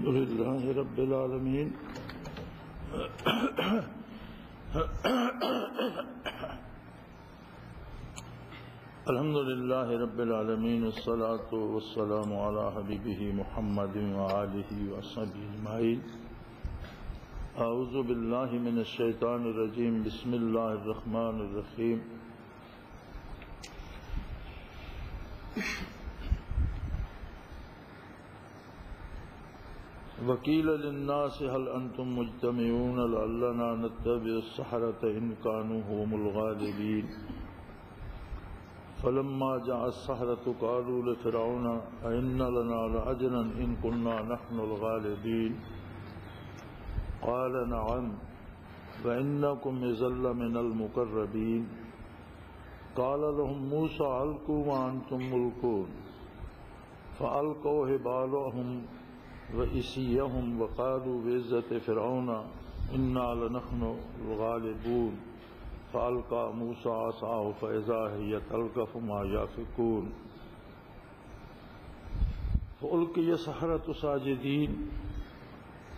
الحمد لله رب العالمين الحمد لله رب العالمين والصلاة والسلام على حبيبه محمد وآله وصحبه أجمعين. أعوذ بالله من الشيطان الرجيم. بسم الله الرحمن الرحيم. وقيل للناس هل أنتم مجتمعون لعلنا نتبع السحرة إن كانوا هم الغالبين. فلما جاء السحرة قالوا لفرعون أئن لنا لأجرا إن كنا نحن الغالبين. قال نعم وإنكم إذا لمن المقربين. قال لهم موسى ألقوا وأنتم ملقون. فألقوا حبالهم وعصيهم وقالوا بعزة فرعون إنا لنحن الغالبون. فألقى موسى عصاه فإذا هي تلقف ما يأفكون. فألقي السحرة ساجدين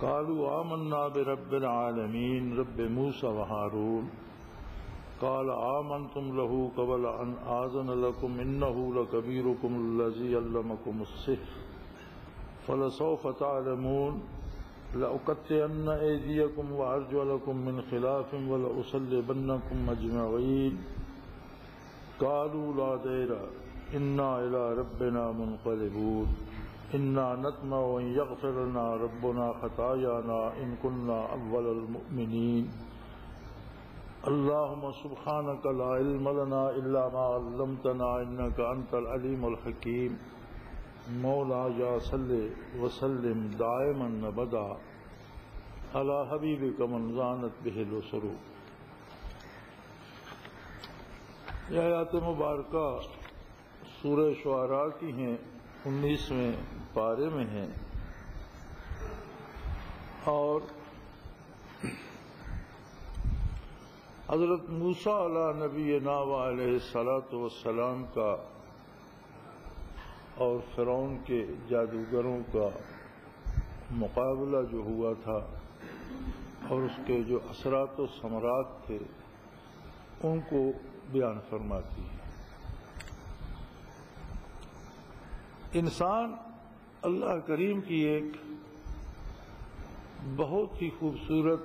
قالوا آمنا برب العالمين رب موسى وهارون. قال آمنتم له قبل أن آذن لكم إنه لكبيركم الذي علمكم السحر فلسوف تعلمون. لأقطعن أيديكم وأرجلكم من خلاف ولأصلبنكم أجمعين. قالوا لا ضير إنا إلى ربنا منقلبون. إنا نطمع أن يغفر لنا ربنا خطايانا إن كنا أول المؤمنين. اللهم سبحانك لا علم لنا إلا ما علمتنا إنك أنت العليم الحكيم. مولا یا صلی وسلم دائما ابدا علی حبیبک من زانت بہ البصر. یہ آیات مبارکہ سورہ شعراء کی ہیں، 19ویں پارے میں ہیں، اور حضرت موسیٰ علیہ نبینا علیہ الصلاۃ والسلام کا اور فرعون کے جادوگروں کا مقابلہ جو ہوا تھا اور اس کے جو اثرات و ثمرات تھے ان کو بیان فرماتی ہے. انسان اللہ کریم کی ایک بہت ہی خوبصورت،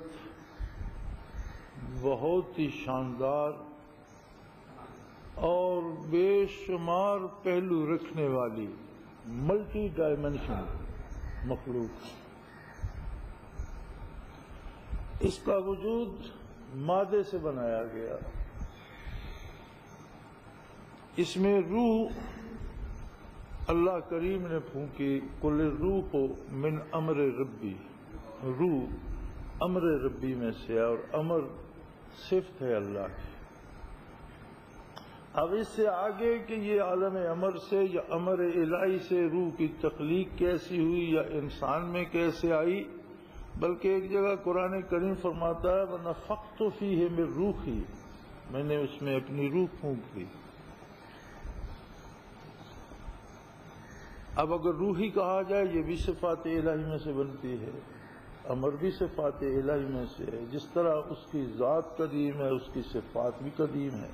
بہت ہی شاندار اور بے شمار پہلو رکھنے والی ملٹی ڈائمینشن مخلوق. اس کا وجود مادے سے بنایا گیا. اس میں روح اللہ کریم نے پھونکی. کل روح من امر ربی. روح امر ربی میں سے، اور امر صفت ہے اللہ کی. اب اس سے آگے کہ یہ عالم امر سے یا امر الہی سے روح کی تخلیق کیسی ہوئی یا انسان میں کیسے آئی، بلکہ ایک جگہ قرآن کریم فرماتا ہے وَنَفَخْتُ فِيهِ مِن رُوحِي، میں نے اس میں اپنی روح پھونک دی. اب اگر روحی کہا جائے یہ بھی صفات الہی میں سے بنتی ہے، امر بھی صفات الہی میں سے ہے. جس طرح اس کی ذات قدیم ہے اس کی صفات بھی قدیم ہے.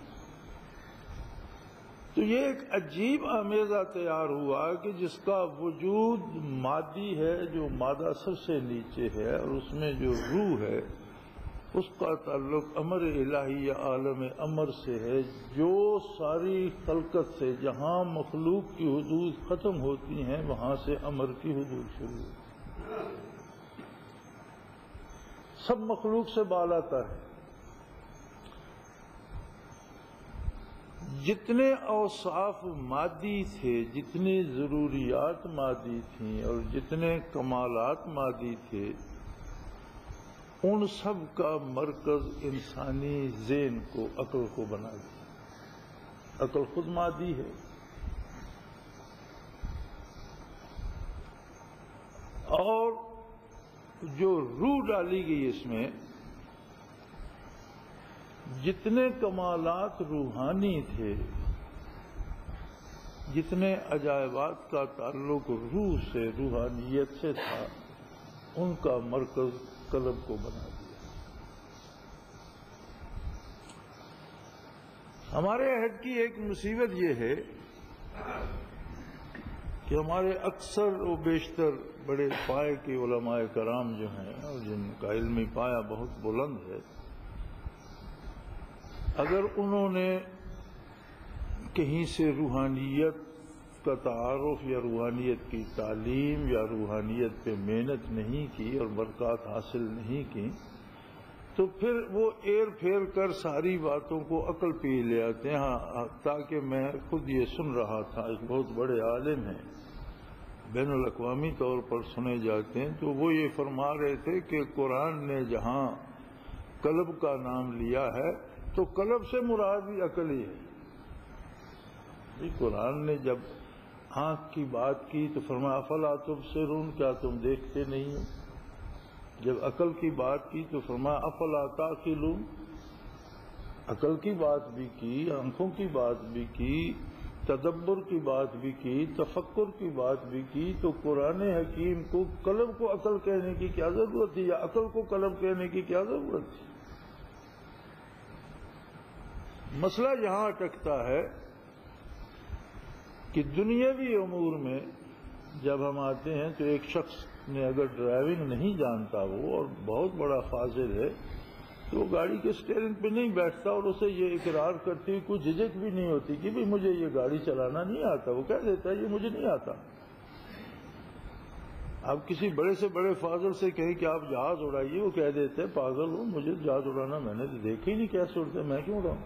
تو یہ ایک عجیب آمیزہ تیار ہوا کہ جس کا وجود مادی ہے، جو مادہ سب سے نیچے ہے، اور اس میں جو روح ہے اس کا تعلق امر الہی یا عالم امر سے ہے، جو ساری خلقت سے جہاں مخلوق کی حدود ختم ہوتی ہیں وہاں سے امر کی حدود شروع ہوتی ہیں. سب مخلوق سے بالا تر ہے. جتنے اوصاف مادی تھے، جتنی ضروریات مادی تھیں اور جتنے کمالات مادی تھے، ان سب کا مرکز انسانی ذہن کو، عقل کو بنا دیا. عقل خود مادی ہے، اور جو روح ڈالی گئی اس میں، جتنے کمالات روحانی تھے، جتنے عجائبات کا تعلق روح سے، روحانیت سے تھا، ان کا مرکز قلب کو بنا دیا۔ ہمارے عہد کی ایک مصیبت یہ ہے کہ ہمارے اکثر و بیشتر بڑے پائے کے علماء کرام جو ہیں اور جن کا علمی پایہ بہت بلند ہے، اگر انہوں نے کہیں سے روحانیت کا تعارف یا روحانیت کی تعلیم یا روحانیت پہ محنت نہیں کی اور برکات حاصل نہیں کی، تو پھر وہ ایر پھیر کر ساری باتوں کو عقل پہ لے آتے ہیں۔ ہاں، تاکہ میں خود یہ سن رہا تھا، ایک بہت بڑے عالم ہیں، بین الاقوامی طور پر سنے جاتے ہیں، تو وہ یہ فرما رہے تھے کہ قرآن نے جہاں قلب کا نام لیا ہے تو قلب سے مراد بھی عقل ہی ہے۔ قرآن نے جب آنکھ کی بات کی تو فرمایا افلا تبصرون، کیا تم دیکھتے نہیں ہو؟ جب عقل کی بات کی تو فرمایا افلا تعقلون، عقل کی بات بھی کی، آنکھوں کی بات بھی کی، تدبر کی بات بھی کی، تفکر کی بات بھی کی، تو قرآن حکیم کو قلب کو عقل کہنے کی کیا ضرورت تھی، یا عقل کو قلب کہنے کی کیا ضرورت تھی؟ مسئلہ یہاں اٹکتا ہے کہ دنیاوی امور میں جب ہم آتے ہیں تو ایک شخص نے اگر ڈرائیونگ نہیں جانتا وہ اور بہت بڑا فاضل ہے تو وہ گاڑی کے اسٹیئرنگ پہ نہیں بیٹھتا اور اسے یہ اقرار کرتی ہوئی کوئی جھجک بھی نہیں ہوتی کہ مجھے یہ گاڑی چلانا نہیں آتا، وہ کہہ دیتا ہے یہ مجھے نہیں آتا۔ آپ کسی بڑے سے بڑے فاضل سے کہیں کہ آپ جہاز اڑائیے، وہ کہہ دیتے ہیں پاگل ہوں، مجھے جہاز اڑانا میں نے تو دیکھا ہی نہیں کیسے اڑتے، میں کیوں اڑاؤں؟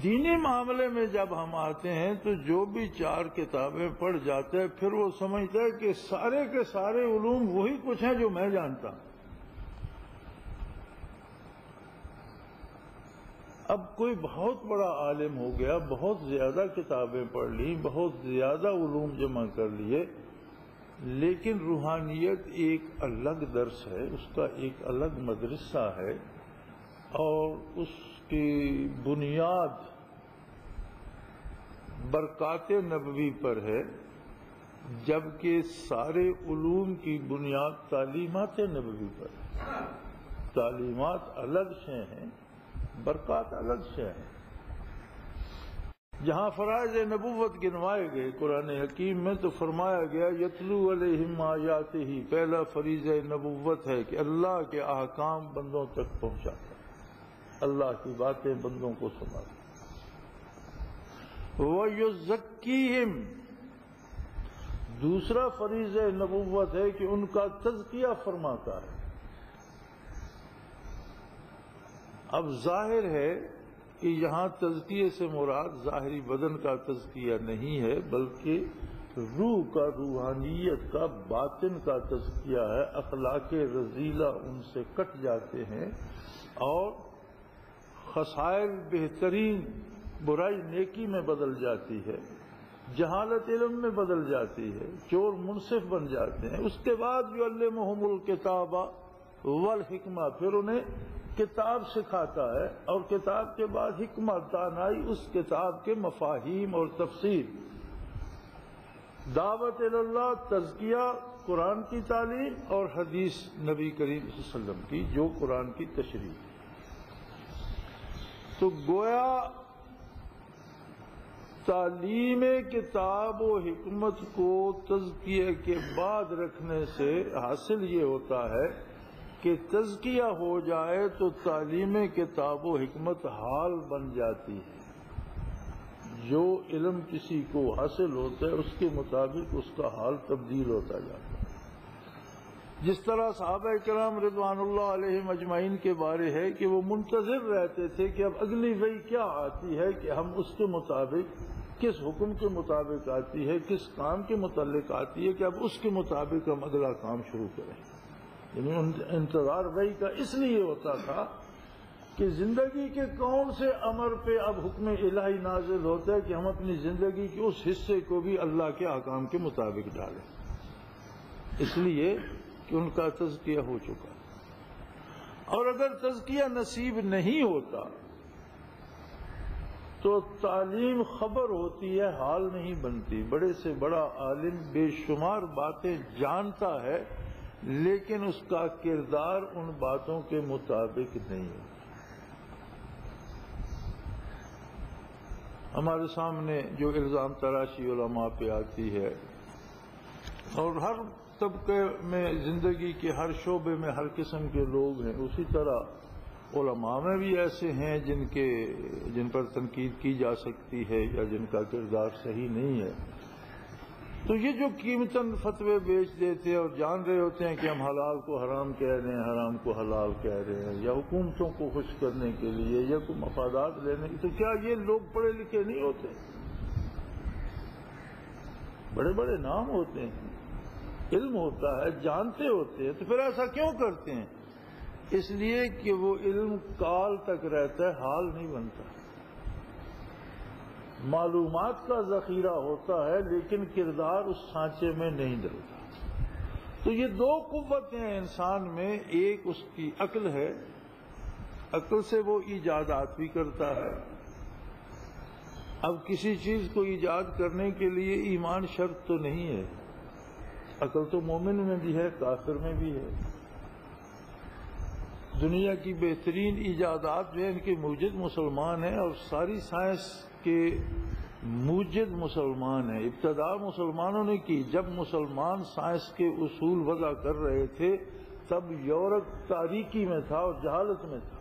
دینی معاملے میں جب ہم آتے ہیں تو جو بھی 4 کتابیں پڑھ جاتے ہیں پھر وہ سمجھتا ہے کہ سارے کے سارے علوم وہی کچھ ہیں جو میں جانتا ہوں۔ اب کوئی بہت بڑا عالم ہو گیا، بہت زیادہ کتابیں پڑھ لی، بہت زیادہ علوم جمع کر لیے، لیکن روحانیت ایک الگ درس ہے، اس کا ایک الگ مدرسہ ہے، اور اس کی بنیاد برکات نبوی پر ہے، جبکہ سارے علوم کی بنیاد تعلیمات نبوی پر ہے۔ تعلیمات الگ شے ہیں، برکات الگ شے ہیں۔ جہاں فرائض نبوت گنوائے گئے قرآن حکیم میں تو فرمایا گیا یتلو علیہم آیاتہ، پہلا فریضہ نبوت ہے کہ اللہ کے احکام بندوں تک پہنچاتا، اللہ کی باتیں بندوں کو سناتا۔ وَيُزَكِّيهِمْ، دوسرا فریضہ نبوت ہے کہ ان کا تزکیہ فرماتا ہے۔ اب ظاہر ہے کہ یہاں تزکیے سے مراد ظاہری بدن کا تزکیہ نہیں ہے، بلکہ روح کا، روحانیت کا، باطن کا تزکیہ ہے۔ اخلاق رذیلہ ان سے کٹ جاتے ہیں اور خصائل بہترین برائی نیکی میں بدل جاتی ہے، جہالت علم میں بدل جاتی ہے، چور منصف بن جاتے ہیں۔ اس کے بعد یعلمہم الکتاب والحکمہ، پھر انہیں کتاب سکھاتا ہے، اور کتاب کے بعد حکمت، دانائی اس کتاب کے مفاہیم اور تفسیر۔ دعوت اللہ، تزکیہ، قرآن کی تعلیم اور حدیث نبی کریم صلی اللہ علیہ وسلم کی جو قرآن کی تشریح۔ تو گویا تعلیم کتاب و حکمت کو تزکیہ کے بعد رکھنے سے حاصل یہ ہوتا ہے کہ تزکیہ ہو جائے تو تعلیم کتاب و حکمت حال بن جاتی ہے۔ جو علم کسی کو حاصل ہوتا ہے اس کے مطابق اس کا حال تبدیل ہوتا جاتا ہے۔ جس طرح صحابہ کرام رضوان اللہ علیہم اجمعین کے بارے ہے کہ وہ منتظر رہتے تھے کہ اب اگلی وحی کیا آتی ہے، کہ ہم اس کے مطابق، کس حکم کے مطابق آتی ہے، کس کام کے متعلق آتی ہے، کہ اب اس کے مطابق ہم اگلا کام شروع کریں۔ یعنی انتظار وحی کا اس لیے ہوتا تھا کہ زندگی کے کون سے امر پہ اب حکم الہی نازل ہوتا ہے کہ ہم اپنی زندگی کے اس حصے کو بھی اللہ کے احکام کے مطابق ڈالیں، اس لیے کہ ان کا تزکیہ ہو چکا۔ اور اگر تزکیہ نصیب نہیں ہوتا تو تعلیم خبر ہوتی ہے، حال نہیں بنتی۔ بڑے سے بڑا عالم بے شمار باتیں جانتا ہے لیکن اس کا کردار ان باتوں کے مطابق نہیں ہے۔ ہمارے سامنے جو الزام تراشی علماء پہ آتی ہے، اور ہر طبقے میں زندگی کے ہر شعبے میں ہر قسم کے لوگ ہیں، اسی طرح علماء میں بھی ایسے ہیں جن پر تنقید کی جا سکتی ہے یا جن کا کردار صحیح نہیں ہے۔ تو یہ جو قیمتاً فتوے بیچ دیتے ہیں اور جان رہے ہوتے ہیں کہ ہم حلال کو حرام کہہ رہے ہیں، حرام کو حلال کہہ رہے ہیں، یا حکومتوں کو خوش کرنے کے لیے یا کوئی مفادات لینے کے، تو کیا یہ لوگ پڑھے لکھے نہیں ہوتے؟ بڑے بڑے نام ہوتے ہیں، علم ہوتا ہے، جانتے ہوتے ہیں، تو پھر ایسا کیوں کرتے ہیں؟ اس لیے کہ وہ علم کال تک رہتا ہے، حال نہیں بنتا۔ معلومات کا ذخیرہ ہوتا ہے لیکن کردار اس سانچے میں نہیں ڈلتا۔ تو یہ دو قوتیں ہیں انسان میں، ایک اس کی عقل ہے، عقل سے وہ ایجادات بھی کرتا ہے۔ اب کسی چیز کو ایجاد کرنے کے لیے ایمان شرط تو نہیں ہے، عقل تو مومن میں بھی ہے، کافر میں بھی ہے۔ دنیا کی بہترین ایجادات جو ہیں ان کے موجد مسلمان ہیں، اور ساری سائنس کے موجد مسلمان ہیں۔ ابتدا مسلمانوں نے کی، جب مسلمان سائنس کے اصول وضع کر رہے تھے تب یورپ تاریکی میں تھا اور جہالت میں تھا۔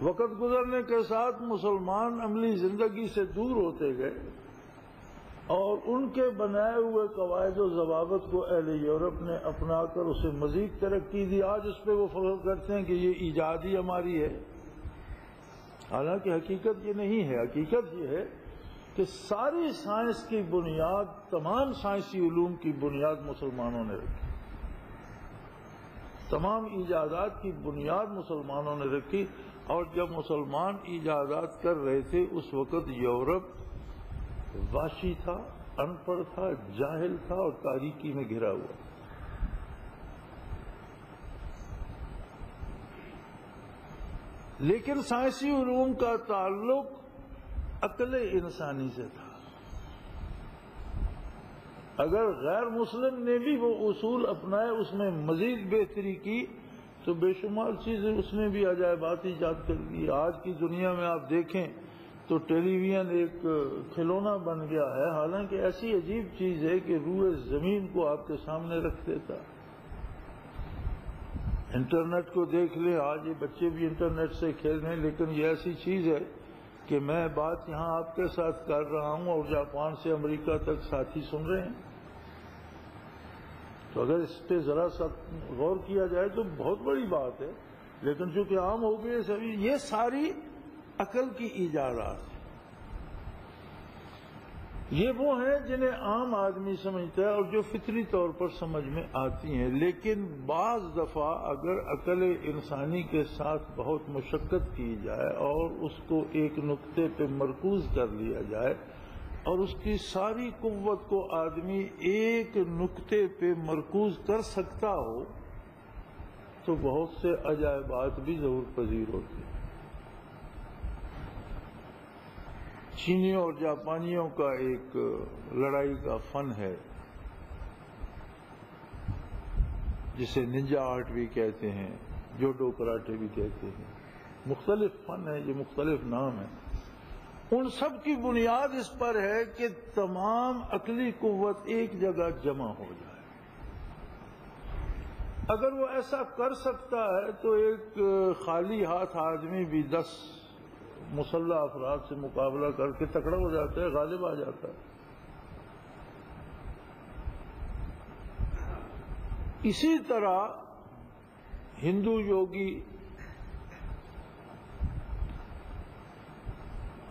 وقت گزرنے کے ساتھ مسلمان عملی زندگی سے دور ہوتے گئے اور ان کے بنائے ہوئے قواعد و ضوابط کو اہل یورپ نے اپنا کر اسے مزید ترقی دی۔ آج اس پہ وہ فخر کرتے ہیں کہ یہ ایجاد ہی ہماری ہے، حالانکہ حقیقت یہ نہیں ہے۔ حقیقت یہ ہے کہ ساری سائنس کی بنیاد، تمام سائنسی علوم کی بنیاد مسلمانوں نے رکھی، تمام ایجادات کی بنیاد مسلمانوں نے رکھی۔ اور جب مسلمان ایجادات کر رہے تھے اس وقت یورپ واشی تھا، ان پڑھ تھا، جاہل تھا اور تاریکی میں گھرا ہوا۔ لیکن سائنسی علوم کا تعلق عقل انسانی سے تھا۔ اگر غیر مسلم نے بھی وہ اصول اپنائے، اس میں مزید بہتری کی، تو بے شمار چیزیں اس نے بھی عجائبات ایجاد کر دی۔ آج کی دنیا میں آپ دیکھیں تو ٹیلی ویژن ایک کھلونا بن گیا ہے، حالانکہ ایسی عجیب چیز ہے کہ روئے زمین کو آپ کے سامنے رکھ دیتا۔ انٹرنیٹ کو دیکھ لیں، آج یہ بچے بھی انٹرنیٹ سے کھیل رہے ہیں، لیکن یہ ایسی چیز ہے کہ میں بات یہاں آپ کے ساتھ کر رہا ہوں اور جاپان سے امریکہ تک ساتھی سن رہے ہیں۔ تو اگر اس پہ ذرا سا غور کیا جائے تو بہت بڑی بات ہے، لیکن چونکہ عام ہو گئی سبھی، یہ ساری عقل کی ایجادات ہیں۔ یہ وہ ہیں جنہیں عام آدمی سمجھتا ہے اور جو فطری طور پر سمجھ میں آتی ہیں، لیکن بعض دفعہ اگر عقل انسانی کے ساتھ بہت مشقت کی جائے اور اس کو ایک نقطے پہ مرکوز کر لیا جائے اور اس کی ساری قوت کو آدمی ایک نقطے پہ مرکوز کر سکتا ہو تو بہت سے عجائبات بھی ظہور پذیر ہوتے ہیں۔ چینیوں اور جاپانیوں کا ایک لڑائی کا فن ہے جسے ننجا آرٹ بھی کہتے ہیں، جوڈو کراٹے بھی کہتے ہیں، مختلف فن ہیں، یہ مختلف نام ہیں۔ ان سب کی بنیاد اس پر ہے کہ تمام عقلی قوت ایک جگہ جمع ہو جائے۔ اگر وہ ایسا کر سکتا ہے تو ایک خالی ہاتھ آدمی بھی 10 مسلح افراد سے مقابلہ کر کے تکڑا ہو جاتا ہے، غالب آ جاتا ہے۔ اسی طرح ہندو یوگی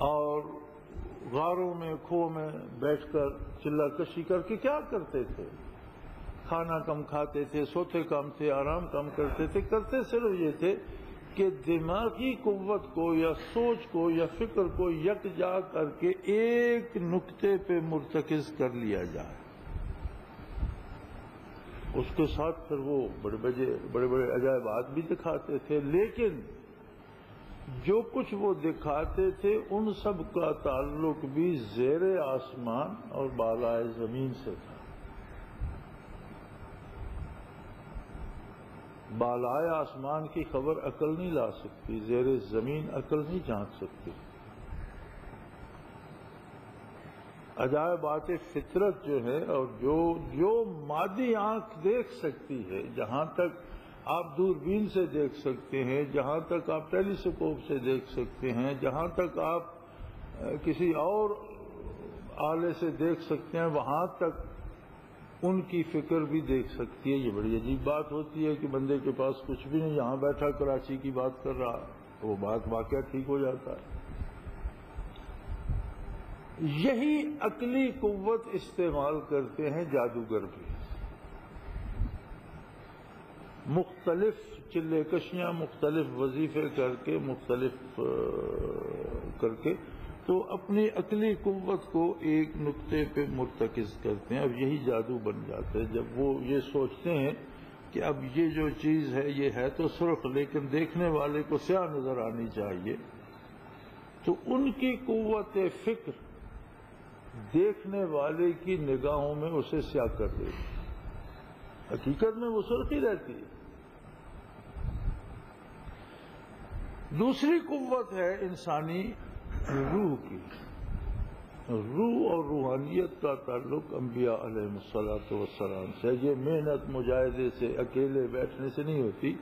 اور غاروں میں کھو میں بیٹھ کر چلا کشی کر کے کیا کرتے تھے؟ کھانا کم کھاتے تھے، سوتے کم تھے، آرام کم کرتے تھے، کرتے صرف یہ تھے کہ دماغی قوت کو یا سوچ کو یا فکر کو یکجا کر کے ایک نقطے پہ مرتکز کر لیا جائے۔ اس کے ساتھ پھر وہ بڑے بڑے عجائبات بھی دکھاتے تھے، لیکن جو کچھ وہ دکھاتے تھے ان سب کا تعلق بھی زیر آسمان اور بالائے زمین سے تھا۔ بالائے آسمان کی خبر عقل نہیں لا سکتی، زیر زمین عقل نہیں جانچ سکتی۔ عجائبات فطرت جو ہے اور جو مادی آنکھ دیکھ سکتی ہے، جہاں تک آپ دوربین سے دیکھ سکتے ہیں، جہاں تک آپ ٹیلیسکوپ سے دیکھ سکتے ہیں، جہاں تک آپ کسی اور آلے سے دیکھ سکتے ہیں، وہاں تک ان کی فکر بھی دیکھ سکتی ہے۔ یہ بڑی عجیب بات ہوتی ہے کہ بندے کے پاس کچھ بھی نہیں، یہاں بیٹھا کراچی کی بات کر رہا، وہ بات واقعہ ٹھیک ہو جاتا ہے۔ یہی عقلی قوت استعمال کرتے ہیں جادوگر بھی، مختلف چلے کشیاں، مختلف وظیفے کر کے، مختلف کر کے تو اپنی عقلی قوت کو ایک نقطے پہ مرتکز کرتے ہیں۔ اب یہی جادو بن جاتا ہے جب وہ یہ سوچتے ہیں کہ اب یہ جو چیز ہے یہ ہے تو سرخ لیکن دیکھنے والے کو سیاہ نظر آنی چاہیے، تو ان کی قوت فکر دیکھنے والے کی نگاہوں میں اسے سیاہ کر دیتی، حقیقت میں وہ سرخی رہتی ہے۔ دوسری قوت ہے انسانی روح کی۔ روح اور روحانیت کا تعلق انبیاء علیہ السلام سے، یہ محنت مجاہدے سے، اکیلے بیٹھنے سے نہیں ہوتی،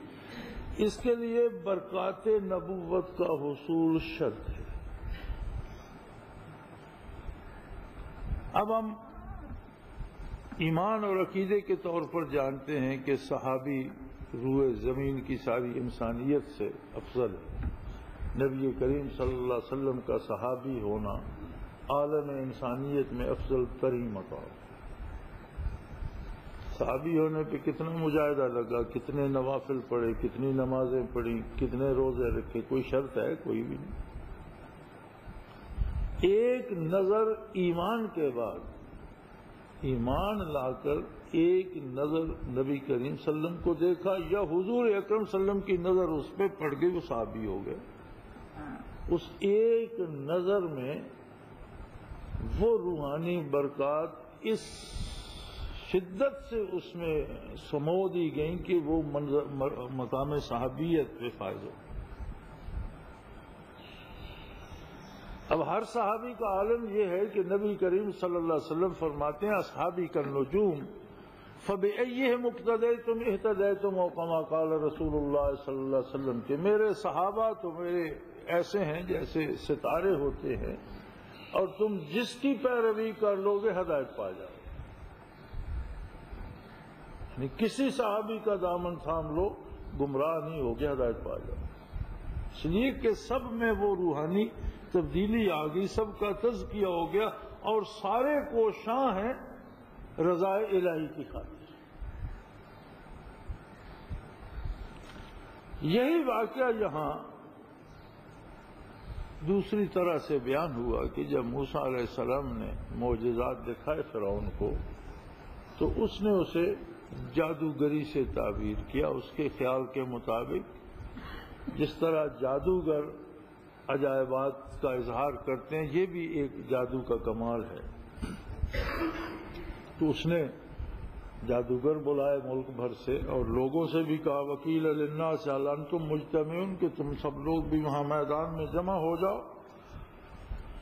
اس کے لیے برکات نبوت کا حصول شرط ہے۔ اب ہم ایمان اور عقیدے کے طور پر جانتے ہیں کہ صحابی روح زمین کی ساری انسانیت سے افضل ہے۔ نبی کریم صلی اللہ علیہ وسلم کا صحابی ہونا عالم انسانیت میں افضل ترین مقام۔ صحابی ہونے پہ کتنا مجاہدہ لگا، کتنے نوافل پڑھے، کتنی نمازیں پڑھی، کتنے روزے رکھے، کوئی شرط ہے؟ کوئی بھی نہیں۔ ایک نظر ایمان کے بعد ایمان لا کر ایک نظر نبی کریم صلی اللہ علیہ وسلم کو دیکھا یا حضور اکرم صلی اللہ علیہ وسلم کی نظر اس پہ پڑ گئی، وہ صحابی ہو گئے۔ اس ایک نظر میں وہ روحانی برکات اس شدت سے اس میں سمو دی گئیں کہ وہ مقام صحابیت پہ فائز ہو۔ اب ہر صحابی کا عالم یہ ہے کہ نبی کریم صلی اللہ علیہ وسلم فرماتے ہیں اصحابی کالنجوم فبأیہم اقتدیتم اہتدیتم او کما قال رسول اللہ صلی اللہ علیہ وسلم کہ میرے صحابہ تو میرے ایسے ہیں جیسے ستارے ہوتے ہیں، اور تم جس کی پیروی کر لو گے ہدایت پا جاؤ۔ یعنی کسی صحابی کا دامن تھام لو، گمراہ نہیں ہوگے، ہدایت پا جاؤ۔ اس لیے کہ سب میں وہ روحانی تبدیلی آ گئی، سب کا تزکیہ ہو گیا، اور سارے کوشاں ہیں رضائے الہی کی خاطر۔ یہی واقعہ یہاں دوسری طرح سے بیان ہوا کہ جب موسیٰ علیہ السلام نے معجزات دکھائے فرعون کو، تو اس نے اسے جادوگری سے تعبیر کیا، اس کے خیال کے مطابق جس طرح جادوگر عجائبات کا اظہار کرتے ہیں، یہ بھی ایک جادو کا کمال ہے۔ تو اس نے جادوگر بلائے ملک بھر سے، اور لوگوں سے بھی کہا وکیل للناس هل انتم مجتمعون کہ تم سب لوگ بھی وہاں میدان میں جمع ہو جاؤ،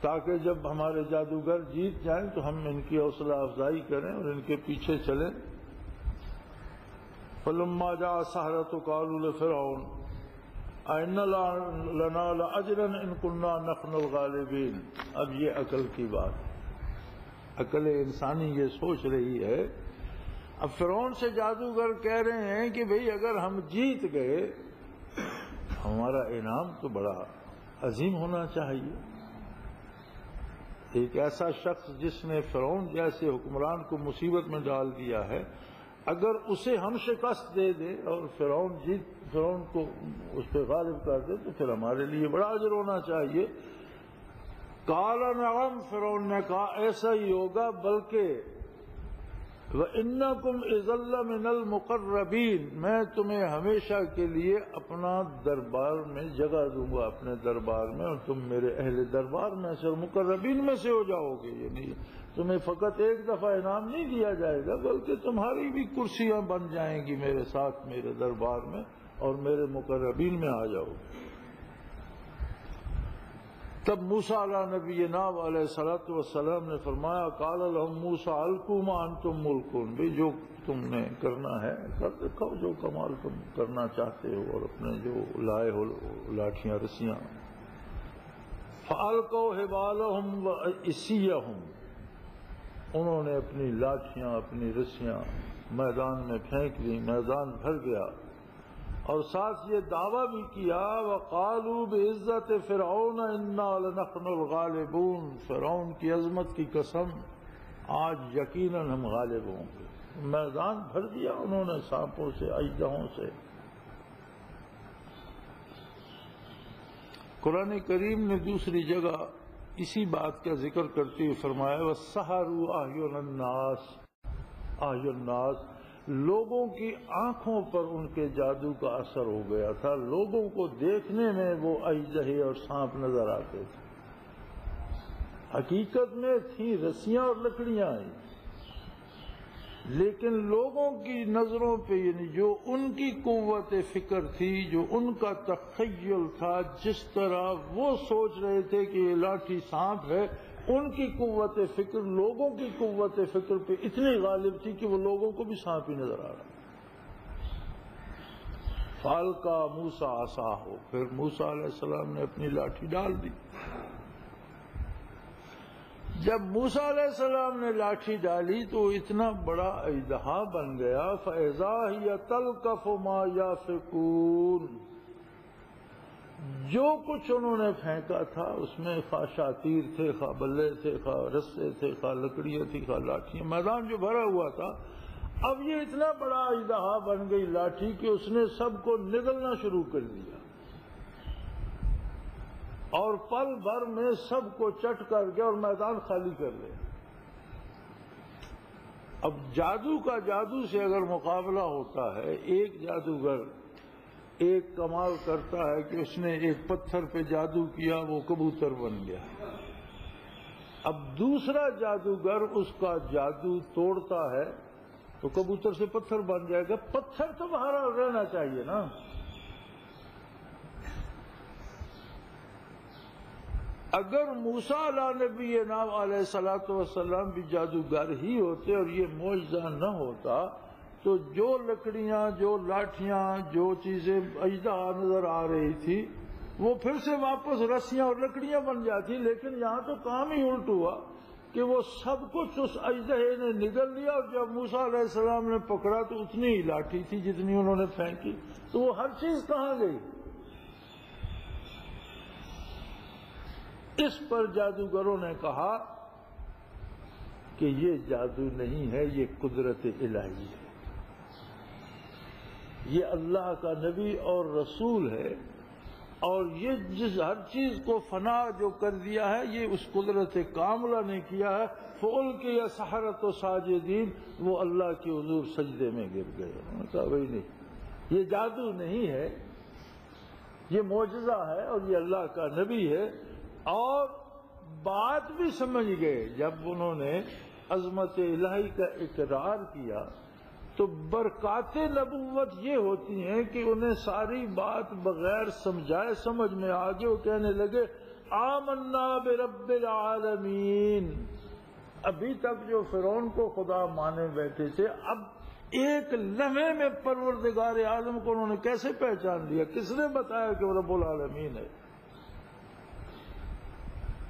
تاکہ جب ہمارے جادوگر جیت جائیں تو ہم ان کی حوصلہ افزائی کریں اور ان کے پیچھے چلیں۔ فلما جاء السحرة قالوا لفرعون أئن لنا لأجرا إن كنا نحن الغالبين۔ اب یہ عقل کی بات ہے، عقل انسانی یہ سوچ رہی ہے۔ اب فرعون سے جادوگر کہہ رہے ہیں کہ بھئی اگر ہم جیت گئے ہمارا انعام تو بڑا عظیم ہونا چاہیے۔ ایک ایسا شخص جس نے فرعون جیسے حکمران کو مصیبت میں ڈال دیا ہے، اگر اسے ہم شکست دے دیں اور فرعون کو اس پہ غالب کر دے تو پھر ہمارے لیے بڑا اجر ہونا چاہیے۔ قال نعم، فرعون نے کہا ایسا ہی ہوگا، بلکہ وَإِنَّكُمْ إِذًا لَّمِنَ الْمُقَرَّبِينَ، میں تمہیں ہمیشہ کے لیے اپنا دربار میں جگہ دوں گا، اپنے دربار میں، اور تم میرے اہل دربار میں سے اور مقربین میں سے ہو جاؤ گے۔ یعنی تمہیں فقط ایک دفعہ انعام نہیں دیا جائے گا، بلکہ تمہاری بھی کرسیاں بن جائیں گی میرے ساتھ میرے دربار میں، اور میرے مقربین میں آ جاؤ گے۔ تب موسیٰ علیہ نبینا علیہ الصلوۃ والسلام نے فرمایا، قال لهم موسیٰ القوا ما انتم ملقون، بھئی جو تم نے کرنا ہے کر دکھاؤ، جو کمال تم کرنا چاہتے ہو، اور اپنے جو لائے ہو لاٹھیاں رسیاں۔ فَأَلْقَوْا حِبَالَهُمْ وَعِصِيَّهُمْ، انہوں نے اپنی لاٹھیاں اپنی رسیاں میدان میں پھینک دی، میدان بھر گیا، اور ساتھ یہ دعویٰ بھی کیا، وَقَالُوا بِعِزَّةِ فِرْعَوْنَ إِنَّا لَنَحْنُ الْغَالِبُونَ، فرعون کی عظمت کی قسم آج یقیناً ہم غالب ہوں گے۔ میدان بھر دیا انہوں نے سانپوں سے، اژدہوں سے۔ قرآن کریم نے دوسری جگہ اسی بات کا ذکر کرتے ہوئے فرمایا، وَالسَّحَرُوا أَعْيُنَ النَّاسِ، لوگوں کی آنکھوں پر ان کے جادو کا اثر ہو گیا تھا، لوگوں کو دیکھنے میں وہ اژدہے اور سانپ نظر آتے تھے، حقیقت میں تھی رسیاں اور لکڑیاں ہی، لیکن لوگوں کی نظروں پہ، یعنی جو ان کی قوت فکر تھی، جو ان کا تخیل تھا، جس طرح وہ سوچ رہے تھے کہ یہ لاٹھی سانپ ہے، ان کی قوت فکر لوگوں کی قوت فکر پہ اتنی غالب تھی کہ وہ لوگوں کو بھی سانپ ہی نظر آ رہا۔ فَأَلْقَىٰ مُوسَىٰ عَصَاهُ، پھر موسیٰ علیہ السلام نے اپنی لاٹھی ڈال دی۔ جب موسیٰ علیہ السلام نے لاٹھی ڈالی تو اتنا بڑا اژدہا بن گیا، فَإِذَا هِيَ تَلْقَفُ مَا يَأْفِكُونَ، جو کچھ انہوں نے پھینکا تھا اس میں خواہ شاطیر تھے، خواہ بلے تھے، خواہ رسے تھے، خواہ لکڑیاں تھی، خواہ لاٹھیاں، میدان جو بھرا ہوا تھا، اب یہ اتنا بڑا اژدہا بن گئی لاٹھی کہ اس نے سب کو نگلنا شروع کر دیا، اور پل بھر میں سب کو چٹ کر کے اور میدان خالی کر لیا۔ اب جادو سے اگر مقابلہ ہوتا ہے، ایک جادوگر ایک کمال کرتا ہے کہ اس نے ایک پتھر پہ جادو کیا، وہ کبوتر بن گیا، اب دوسرا جادوگر اس کا جادو توڑتا ہے تو کبوتر سے پتھر بن جائے گا، پتھر تو باہر رہنا چاہیے نا۔ اگر موسیٰ علیہ نبینا علیہ الصلوۃ والسلام بھی جادوگر ہی ہوتے اور یہ معجزہ نہ ہوتا تو جو لکڑیاں، جو لاٹھیاں، جو چیزیں اژدہا نظر آ رہی تھی وہ پھر سے واپس رسیاں اور لکڑیاں بن جاتی، لیکن یہاں تو کام ہی الٹ ہوا کہ وہ سب کچھ اس اژدہے نے نگل لیا، اور جب موسیٰ علیہ السلام نے پکڑا تو اتنی ہی لاٹھی تھی جتنی انہوں نے پھینکی، تو وہ ہر چیز کہاں گئی؟ اس پر جادوگروں نے کہا کہ یہ جادو نہیں ہے، یہ قدرت الہی ہے، یہ اللہ کا نبی اور رسول ہے، اور یہ جس ہر چیز کو فنا جو کر دیا ہے یہ اس قدرت کاملہ نے کیا ہے۔ فَأُلْقِيَ السَّحَرَةُ سَاجِدِينَ، وہ اللہ کے حضور سجدے میں گر گئے۔ انہوں نے کہا بھائی نہیں، یہ جادو نہیں ہے، یہ معجزہ ہے اور یہ اللہ کا نبی ہے۔ اور بات بھی سمجھ گئے، جب انہوں نے عظمت الہی کا اقرار کیا تو برکات نبوت یہ ہوتی ہیں کہ انہیں ساری بات بغیر سمجھائے سمجھ میں آگے، وہ کہنے لگے آمنا برب العالمین۔ ابھی تک جو فرعون کو خدا مانے بیٹھے تھے، اب ایک لمحے میں پروردگار عالم کو انہوں نے کیسے پہچان لیا؟ کس نے بتایا کہ وہ رب العالمین ہے؟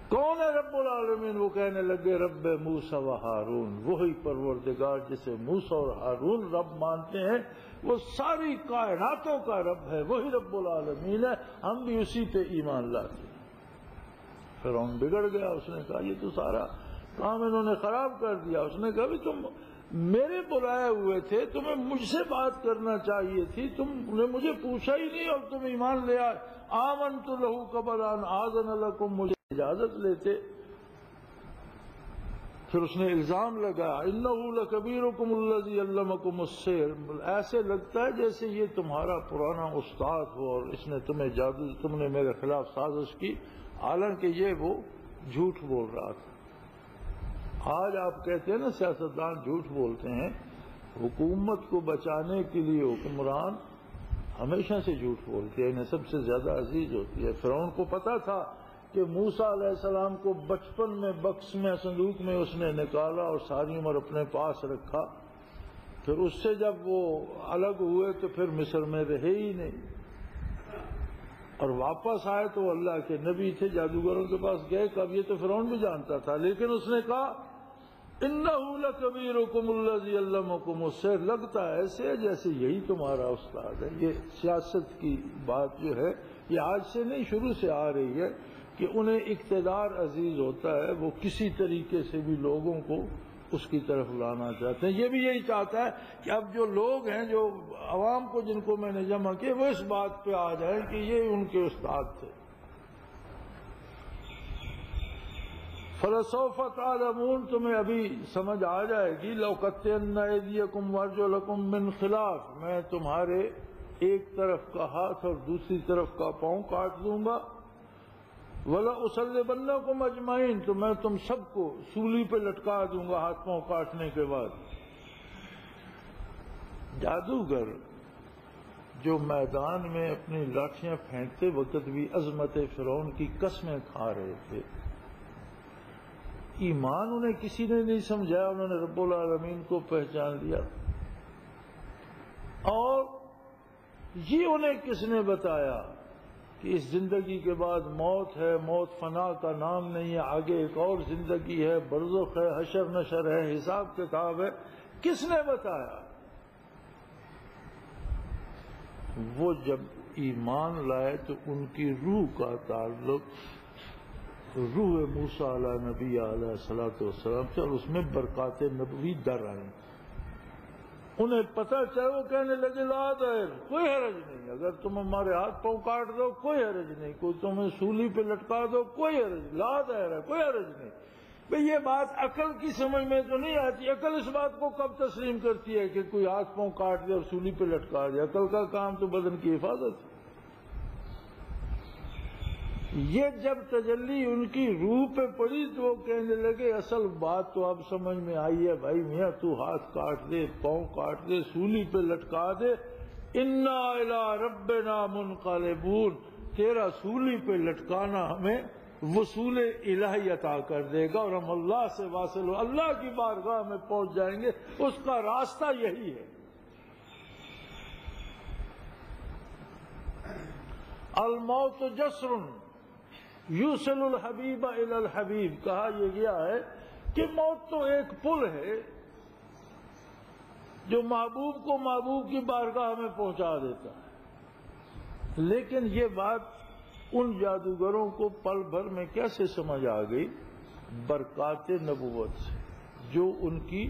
کون ہے رب العالمین؟ وہ کہنے لگے رب موسیٰ و ہارون، وہی پروردگار جسے موسیٰ اور ہارون رب مانتے ہیں، وہ ساری کائناتوں کا رب ہے، وہی رب العالمین ہے، ہم بھی اسی پہ ایمان لاتے ہیں۔ فرعون بگڑ گیا، اس نے کہا یہ تو سارا کام انہوں نے خراب کر دیا۔ اس نے کہا بھی تم میرے بلائے ہوئے تھے، تمہیں مجھ سے بات کرنا چاہیے تھی، تم نے مجھے پوچھا ہی نہیں اور تم ایمان لے آئے۔ آمنت لہ قبل ان آذن لکم، مجھے اجازت لیتے پھر اس نے الزام لگایا اِنَّهُ لَكَبِيرُكُمُ الَّذِي عَلَّمَكُمُ السِّحْرَ، ایسے لگتا ہے جیسے یہ تمہارا پرانا استاد ہو اور اس نے تم نے میرے خلاف سازش کی، حالانکہ یہ وہ جھوٹ بول رہا تھا۔ آج آپ کہتے ہیں نا سیاستدان جھوٹ بولتے ہیں، حکومت کو بچانے کے لیے حکمران ہمیشہ سے جھوٹ بولتے ہیں، انہیں سب سے زیادہ عزیز ہوتی ہے۔ فرعون کو پتا تھا کہ موسیٰ علیہ السلام کو بچپن میں بکس میں صندوق میں اس نے نکالا اور ساری عمر اپنے پاس رکھا، پھر اس سے جب وہ الگ ہوئے تو پھر مصر میں رہے ہی نہیں، اور واپس آئے تو اللہ کے نبی تھے، جادوگروں کے پاس گئے کب، یہ تو فرعون بھی جانتا تھا، لیکن اس نے کہا اِنَّهُ لَكَبِيرُكُمُ الَّذِي عَلَّمَكُمُ السِّحْرَ، لگتا ہے ایسے جیسے یہی تمہارا استاد ہے۔ یہ سیاست کی بات جو ہے یہ آج سے نہیں شروع سے آ رہی ہے کہ انہیں اقتدار عزیز ہوتا ہے، وہ کسی طریقے سے بھی لوگوں کو اس کی طرف لانا چاہتے ہیں۔ یہ بھی یہی چاہتا ہے کہ اب جو لوگ ہیں، جو عوام کو جن کو میں نے جمع کیا، وہ اس بات پہ آ جائیں کہ یہ ان کے استاد تھے۔ فَلَسَوْفَ تَعْلَمُونَ، تمہیں ابھی سمجھ آ جائے گی، لَأُقَطِّعَنَّ أَيْدِيَكُمْ وَأَرْجُلَكُمْ مِنْ خِلَافٍ، میں تمہارے ایک طرف کا ہاتھ اور دوسری طرف کا پاؤں کاٹ دوں گا، وَلَأُصَلِّبَنَّكُمْ أَجْمَعِينَ، تو میں تم سب کو سولی پہ لٹکا دوں گا ہاتھ پاؤں کاٹنے کے بعد۔ جادوگر جو میدان میں اپنی لاٹھیاں پھینکتے وقت بھی عظمت فرعون کی قسمیں کھا رہے تھے، ایمان انہیں کسی نے نہیں سمجھایا، انہوں نے رب العالمین کو پہچان لیا۔ اور یہ انہیں کس نے بتایا کہ اس زندگی کے بعد موت ہے، موت فنا کا نام نہیں ہے، آگے ایک اور زندگی ہے، برزخ ہے، حشر نشر ہے، حساب کتاب ہے، کس نے بتایا؟ وہ جب ایمان لائے تو ان کی روح کا تعلق روح موسیٰ علیہ نبی علیہ السلام سے، اور اس میں برکات نبوی در آئیں۔ انہیں پتہ چلا، وہ کہنے لگے لا دیر، کوئی حرج نہیں، اگر تم ہمارے ہاتھ پاؤں کاٹ دو کوئی حرج نہیں، کوئی تمہیں سولی پہ لٹکا دو کوئی حرج، لا دیر ہے، کوئی حرج نہیں۔ بھئی یہ بات عقل کی سمجھ میں تو نہیں آتی، عقل اس بات کو کب تسلیم کرتی ہے کہ کوئی ہاتھ پاؤں کاٹ دے اور سولی پہ لٹکا دے؟ عقل کا کام تو بدن کی حفاظت ہے۔ یہ جب تجلی ان کی روح پہ پڑی تو وہ کہنے لگے اصل بات تو اب سمجھ میں آئی ہے بھائی میاں، تو ہاتھ کاٹ دے، پاؤں کاٹ دے، سولی پہ لٹکا دے، انا الی ربنا منقلبون، تیرا سولی پہ لٹکانا ہمیں وصول الہی عطا کر دے گا اور ہم اللہ سے واصل ہو، اللہ کی بارگاہ میں پہنچ جائیں گے، اس کا راستہ یہی ہے۔ الموت جسر یوصل الحبیب الی الحبیب، کہا یہ گیا ہے کہ موت تو ایک پل ہے جو محبوب کو محبوب کی بارگاہ میں پہنچا دیتا ہے، لیکن یہ بات ان جادوگروں کو پل بھر میں کیسے سمجھ آ گئی؟ برکات نبوت سے جو ان کی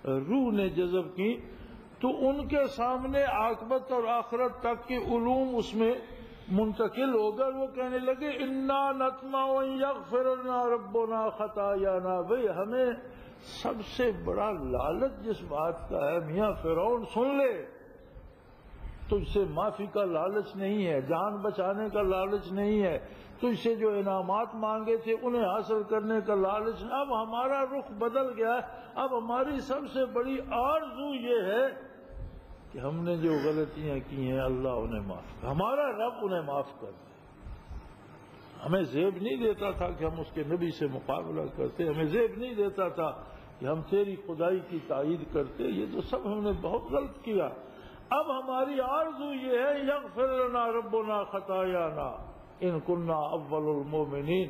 روح نے جذب کی، تو ان کے سامنے عاقبت اور آخرت تک کے علوم اس میں منتقل ہو گئے۔ وہ کہنے لگے انا نطمع ان یغفر لنا ربنا خطایانا، بھئی ہمیں سب سے بڑا لالچ جس بات کا ہے، میاں فرعون سن لے، تجھ سے معافی کا لالچ نہیں ہے، جان بچانے کا لالچ نہیں ہے، تجھ سے جو انعامات مانگے تھے انہیں حاصل کرنے کا لالچ نہیں، اب ہمارا رخ بدل گیا ہے، اب ہماری سب سے بڑی آرزو یہ ہے کہ ہم نے جو غلطیاں کی ہیں اللہ انہیں معاف کر، ہمارا رب انہیں معاف کر دے۔ ہمیں زیب نہیں دیتا تھا کہ ہم اس کے نبی سے مقابلہ کرتے، ہمیں زیب نہیں دیتا تھا کہ ہم تیری خدائی کی تائید کرتے، یہ تو سب ہم نے بہت غلط کیا، اب ہماری آرزو یہ ہے یغفر لنا ربنا خطایانا ان کننا اول المؤمنین،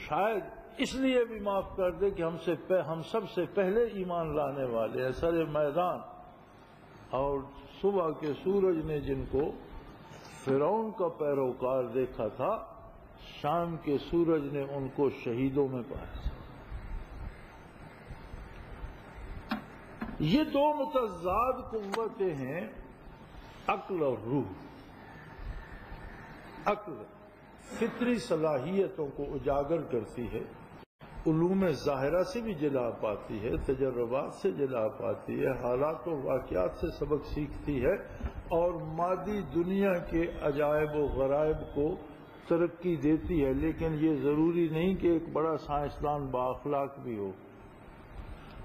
شاید اس لیے بھی معاف کر دے کہ ہم سب سے پہلے ایمان لانے والے ہیں۔ سر میدان اور صبح کے سورج نے جن کو فرعون کا پیروکار دیکھا تھا، شام کے سورج نے ان کو شہیدوں میں پایا تھا۔ یہ دو متضاد قوتیں ہیں، عقل اور روح۔ عقل فطری صلاحیتوں کو اجاگر کرتی ہے، علوم ظاہرہ سے بھی جلا پاتی ہے، تجربات سے جلا پاتی ہے، حالات و واقعات سے سبق سیکھتی ہے، اور مادی دنیا کے عجائب و غرائب کو ترقی دیتی ہے۔ لیکن یہ ضروری نہیں کہ ایک بڑا سائنسدان بااخلاق بھی ہو،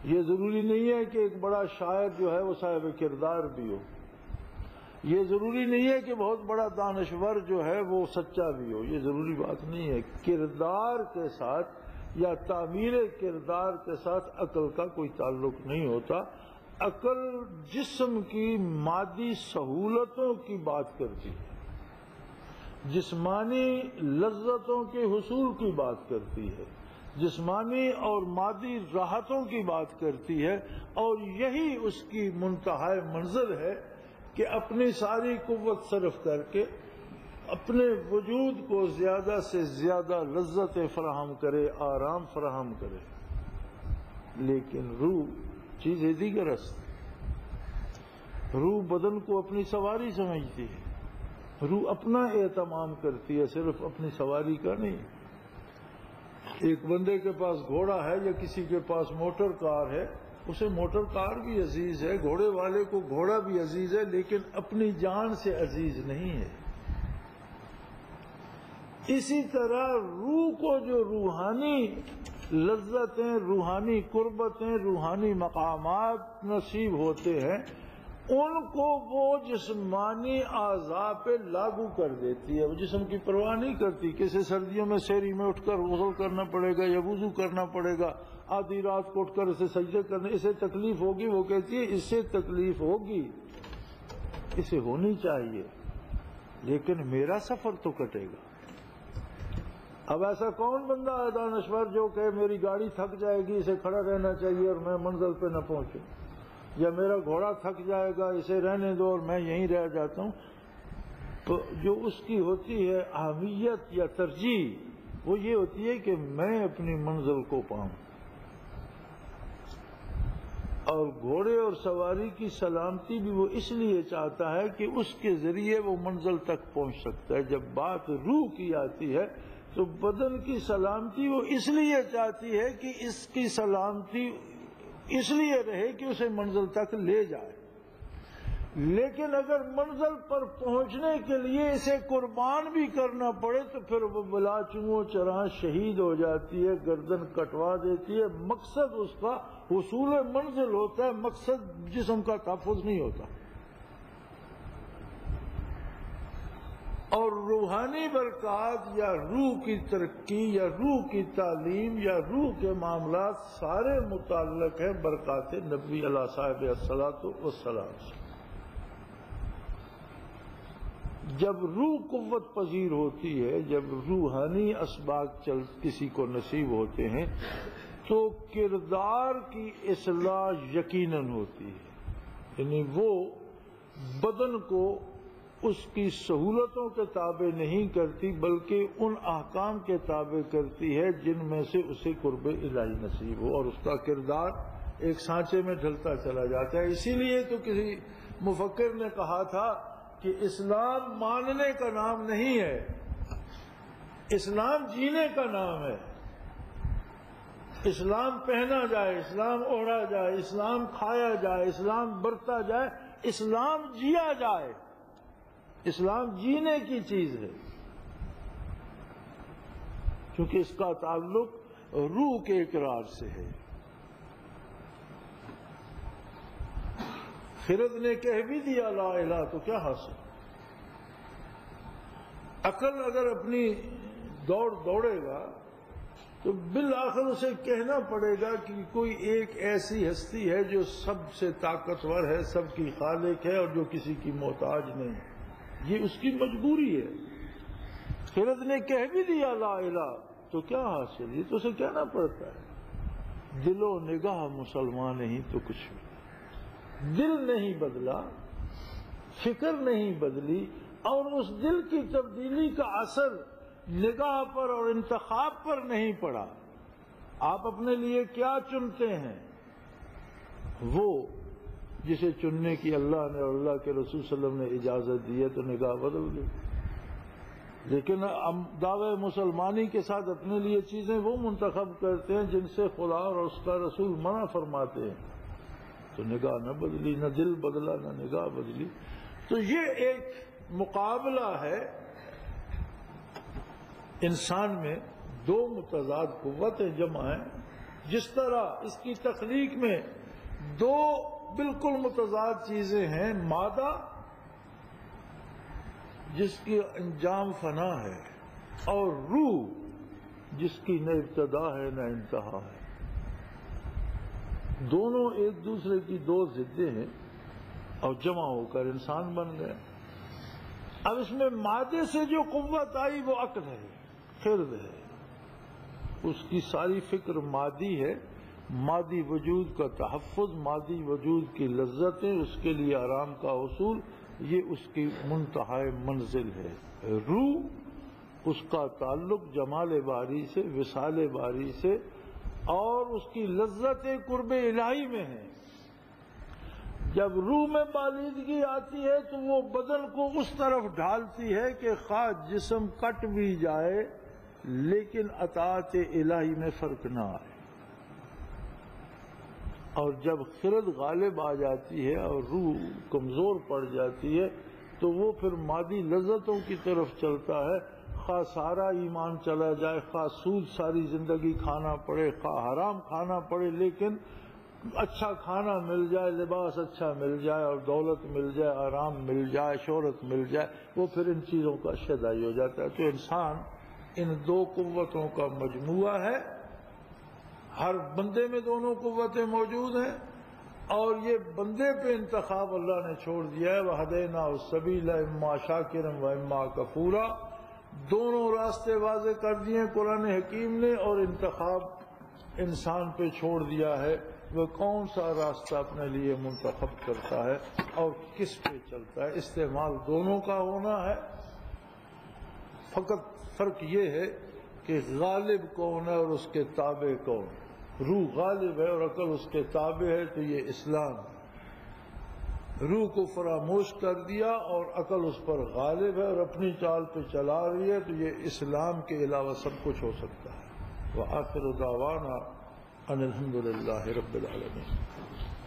یہ ضروری نہیں ہے کہ ایک بڑا شاعر جو ہے وہ صاحب کردار بھی ہو، یہ ضروری نہیں ہے کہ بہت بڑا دانشور جو ہے وہ سچا بھی ہو، یہ ضروری بات نہیں ہے۔ کردار کے ساتھ یا تعمیر کردار کے ساتھ عقل کا کوئی تعلق نہیں ہوتا۔ عقل جسم کی مادی سہولتوں کی بات کرتی ہے، جسمانی لذتوں کے حصول کی بات کرتی ہے، جسمانی اور مادی راحتوں کی بات کرتی ہے، اور یہی اس کی منتہائی منزل ہے کہ اپنی ساری قوت صرف کر کے اپنے وجود کو زیادہ سے زیادہ لذت فراہم کرے، آرام فراہم کرے۔ لیکن روح چیز دیگر است، روح بدن کو اپنی سواری سمجھتی ہے، روح اپنا اہتمام کرتی ہے، صرف اپنی سواری کا نہیں۔ ایک بندے کے پاس گھوڑا ہے یا کسی کے پاس موٹر کار ہے، اسے موٹر کار بھی عزیز ہے، گھوڑے والے کو گھوڑا بھی عزیز ہے، لیکن اپنی جان سے عزیز نہیں ہے۔ اسی طرح روح کو جو روحانی لذتیں، روحانی قربتیں، روحانی مقامات نصیب ہوتے ہیں، ان کو وہ جسمانی اعضاء پہ لاگو کر دیتی ہے۔ وہ جسم کی پرواہ نہیں کرتی کہ اسے سردیوں میں سحری میں اٹھ کر غسل کرنا پڑے گا یا وضو کرنا پڑے گا، آدھی رات کو اٹھ کر اسے سجدے کرنے، اسے تکلیف ہوگی۔ وہ کہتی ہے اس سے تکلیف ہوگی، اسے ہونی چاہیے، لیکن میرا سفر تو کٹے گا۔ اب ایسا کون بندہ ہے دانشور جو کہ میری گاڑی تھک جائے گی، اسے کھڑا رہنا چاہیے اور میں منزل پہ نہ پہنچوں، یا میرا گھوڑا تھک جائے گا، اسے رہنے دو اور میں یہیں رہ جاتا ہوں۔ تو جو اس کی ہوتی ہے اہمیت یا ترجیح، وہ یہ ہوتی ہے کہ میں اپنی منزل کو پاؤں۔ اور گھوڑے اور سواری کی سلامتی بھی وہ اس لیے چاہتا ہے کہ اس کے ذریعے وہ منزل تک پہنچ سکتا ہے۔ جب بات روح کی آتی ہے تو بدن کی سلامتی وہ اس لیے چاہتی ہے کہ اس کی سلامتی اس لیے رہے کہ اسے منزل تک لے جائے، لیکن اگر منزل پر پہنچنے کے لیے اسے قربان بھی کرنا پڑے تو پھر وہ بلا چنگو چراں شہید ہو جاتی ہے، گردن کٹوا دیتی ہے۔ مقصد اس کا حصول منزل ہوتا ہے، مقصد جسم کا تحفظ نہیں ہوتا۔ اور روحانی برکات یا روح کی ترقی یا روح کی تعلیم یا روح کے معاملات سارے متعلق ہیں برکات نبی علیہ صاحب الصلاۃ والسلام سے۔ جب روح قوت پذیر ہوتی ہے، جب روحانی اسباق کسی کو نصیب ہوتے ہیں، تو کردار کی اصلاح یقیناً ہوتی ہے، یعنی وہ بدن کو اس کی سہولتوں کے تابع نہیں کرتی بلکہ ان احکام کے تابع کرتی ہے جن میں سے اسے قرب الہی نصیب ہو، اور اس کا کردار ایک سانچے میں ڈھلتا چلا جاتا ہے۔ اسی لیے تو کسی مفکر نے کہا تھا کہ اسلام ماننے کا نام نہیں ہے، اسلام جینے کا نام ہے۔ اسلام پہنا جائے، اسلام اوڑھا جائے، اسلام کھایا جائے، اسلام برتا جائے، اسلام جیا جائے۔ اسلام جینے کی چیز ہے، کیونکہ اس کا تعلق روح کے اقرار سے ہے۔ خرد نے کہہ بھی دیا لا الہ تو کیا حاصل؟ عقل اگر اپنی دوڑے گا تو بالآخر اسے کہنا پڑے گا کہ کوئی ایک ایسی ہستی ہے جو سب سے طاقتور ہے، سب کی خالق ہے اور جو کسی کی محتاج نہیں ہے۔ یہ اس کی مجبوری ہے۔ خرد نے کہہ بھی دیا لا الہ تو کیا حاصل؟ یہ تو اسے کہنا پڑتا ہے۔ دل و نگاہ مسلمان نہیں تو کچھ بھی، دل نہیں بدلا، فکر نہیں بدلی، اور اس دل کی تبدیلی کا اثر نگاہ پر اور انتخاب پر نہیں پڑا۔ آپ اپنے لیے کیا چنتے ہیں، وہ جسے چننے کی اللہ نے اور اللہ کے رسول صلی اللہ علیہ وسلم نے اجازت دی ہے تو نگاہ بدل گئی۔ لیکن ہم دعوے مسلمانی کے ساتھ اپنے لیے چیزیں وہ منتخب کرتے ہیں جن سے خدا اور اس کا رسول منع فرماتے ہیں. تو نگاہ نہ بدلی، نہ دل بدلا، نہ نگاہ بدلی. تو یہ ایک مقابلہ ہے انسان میں، دو متضاد قوتیں جمع ہیں. جس طرح اس کی تخلیق میں دو بالکل متضاد چیزیں ہیں، مادہ جس کی انجام فنا ہے، اور روح جس کی نہ ابتدا ہے نہ انتہا ہے. دونوں ایک دوسرے کی دو ضدیں ہیں اور جمع ہو کر انسان بن گئے. اب اس میں مادے سے جو قوت آئی وہ عقل ہے، خرد ہے. اس کی ساری فکر مادی ہے، مادی وجود کا تحفظ، مادی وجود کی لذتیں، اس کے لیے آرام کا حصول، یہ اس کی منتہائی منزل ہے. روح اس کا تعلق جمال باری سے، وصال باری سے، اور اس کی لذت قرب الہی میں ہے. جب روح میں بالیدگی آتی ہے تو وہ بدن کو اس طرف ڈھالتی ہے کہ خواہ جسم کٹ بھی جائے لیکن اطاعت الہی میں فرق نہ آئے. اور جب خرد غالب آ جاتی ہے اور روح کمزور پڑ جاتی ہے تو وہ پھر مادی لذتوں کی طرف چلتا ہے. خواہ سارا ایمان چلا جائے، خواہ سود ساری زندگی کھانا پڑے، خواہ حرام کھانا پڑے، لیکن اچھا کھانا مل جائے، لباس اچھا مل جائے، اور دولت مل جائے، آرام مل جائے، شہرت مل جائے، وہ پھر ان چیزوں کا شیدائی ہو جاتا ہے. تو انسان ان دو قوتوں کا مجموعہ ہے. ہر بندے میں دونوں قوتیں موجود ہیں، اور یہ بندے پہ انتخاب اللہ نے چھوڑ دیا ہے. وَهَدَيْنَاهُ السَّبِيلَ إِمَّا شَاكِرًا وَإِمَّا كَفُورًا. دونوں راستے واضح کر دیے قرآن حکیم نے، اور انتخاب انسان پہ چھوڑ دیا ہے وہ کون سا راستہ اپنے لیے منتخب کرتا ہے اور کس پہ چلتا ہے. استعمال دونوں کا ہونا ہے. فقط فرق یہ ہے کہ غالب کون ہے اور اس کے تابع کون. روح غالب ہے اور عقل اس کے تابع ہے، تو یہ اسلام ہے. روح کو فراموش کر دیا اور عقل اس پر غالب ہے اور اپنی چال پہ چلا رہی ہے، تو یہ اسلام کے علاوہ سب کچھ ہو سکتا ہے. وآخر دعوانا ان الحمد للہ رب العالمین.